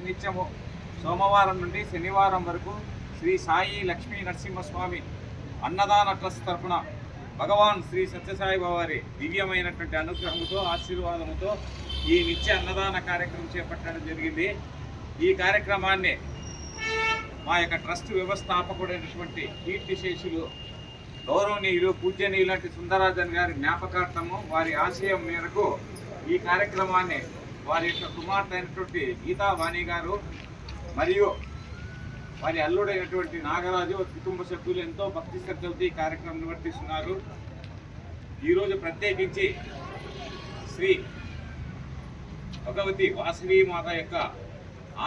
నిత్యము సోమవారం నుండి శనివారం వరకు శ్రీ సాయి లక్ష్మీ నరసింహస్వామి అన్నదాన ట్రస్ట్ తరఫున భగవాన్ శ్రీ సత్యసాయి వారి దివ్యమైనటువంటి అనుగ్రహంతో ఆశీర్వాదముతో ఈ నిత్య అన్నదాన కార్యక్రమం చేపట్టడం జరిగింది. ఈ కార్యక్రమాన్ని మా యొక్క ట్రస్ట్ వ్యవస్థాపకుడైనటువంటి కీర్తిశేషులు గౌరవనీయులు పూజ్యనీయులంటి సుందరాజన్ గారి జ్ఞాపకార్థము వారి ఆశయం మేరకు ఈ కార్యక్రమాన్ని వారి యొక్క కుమార్తె అయినటువంటి గీతావాణి గారు మరియు వారి అల్లుడైనటువంటి నాగరాజు కుటుంబ సభ్యులు ఎంతో భక్తి శ్రద్ధలతో ఈ కార్యక్రమం నిర్వర్తిస్తున్నారు. ఈరోజు ప్రత్యేకించి శ్రీ భగవతి వాసవి మాత యొక్క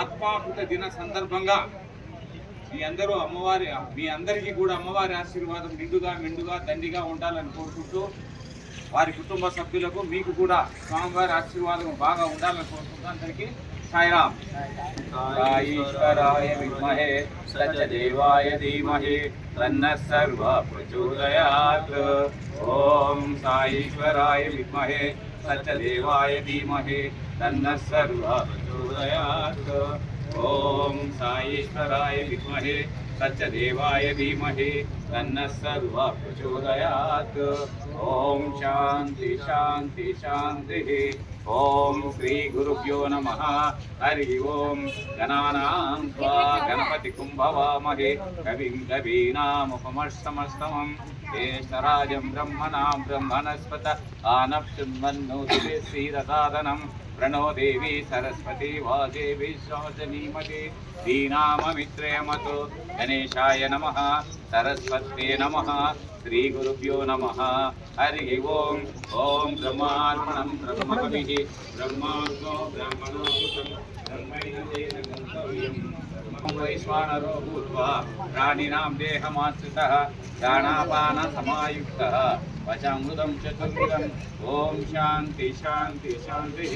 ఆత్మాహుత దిన సందర్భంగా మీ అందరికీ కూడా అమ్మవారి ఆశీర్వాదం నిండుగా మెండుగా దండిగా ఉండాలని కోరుకుంటూ వారి కుటుంబ సభ్యులకు మీకు కూడా స్వామివారి ఆశీర్వాదం బాగా ఉండాలని కోరుకుంటూ అందరికీ సాయిరామ్. సాయీశ్వరాయ విద్మహే సత్యదేవాయ ధీమహి తన్నః సర్వః ప్రచోదయాత్. ఓం సాయీశ్వరాయ విద్మహే సత్యదేవాయ ధీమహి తన్నః సర్వః ప్రచోదయాత్. ఓం సాయీశ్వరాయ విద్మహే సత్యదేవాయ ధీమహి తన్నః సర్వః ప్రచోదయాత్. ఓం శాంతి శాంతి శాంతి. ఓం శ్రీ గురుభ్యో నమః. హరి ఓం. గణానాం త్వా గణపతి కుంభవామహే కవిం కవీనాముపమస్తమస్తమం జ్యేష్ఠరాజం బ్రహ్మణాం బ్రహ్మణస్పత ఆనశృణ్వన్నోతిభిः శ్రీరసాదనం. प्रणो देवी सरस्वती वाजे विश्वासनीमते दीनाममित्रयमतो. गणेशाय नमः. सरस्वत्ये नमः. श्रीगुरुभ्यो नमः. हरि ओं. ओं ब्रह्मार्पणं ब्रह्मकविः ब्रह्मात्मो ब्रह्मणोऽमृतं ब्रह्मैतेन गन्तव्यं. वैश्वानरो भूत्वा प्राणिनां देहमाश्रितः प्राणापानसमायुक्तः वचामृतं चतुर्भुजम्. ओम शांति शांति शांति.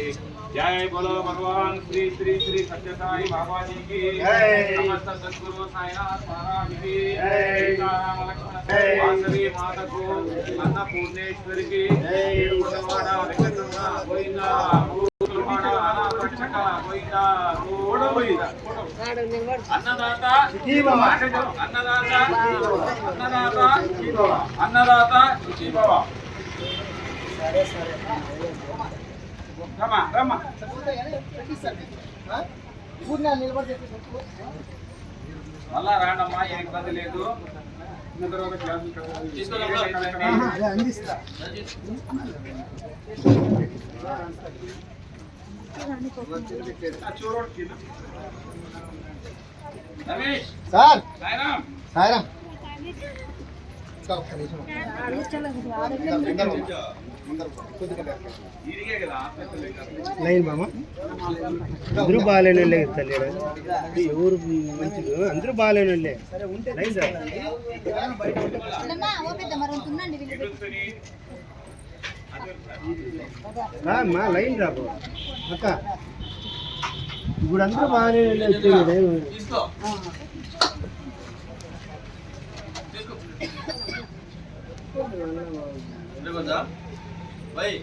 जय बोलो भगवान श्री श्री श्री सत्य साई बाबा जी की जय. समस्त सद्गुरु साईनाथ महाराज की जय. सीताराम लक्ष्मण वासवी माता को अन्नपूर्णेश्वरी की जय. गुणवाड़ा वेंकटरमण गोविंदा गुणवाड़ा अनापक्षक गोविंदा गोविंदा. अन्नदाता सुखी भव. अन्नदाता अन्नदाता सुखी भव. अन्नदाता सुखी भव. రమా రమా మళ్ళా రాండమ్మా, ఏం ఇబ్బంది లేదు. రమేష్ సార్ సాయిరామ్ సాయిరామ్. లైన్ మామ అందరూ బాగాలేని వాళ్ళే తల్లి. ఎవరు మంచిది అందరూ బాగాలేని వాళ్ళే. లైన్ మా లైన్ రాబో అక్క. ఇప్పుడు అందరూ బాగాలేని వాళ్ళే. भाई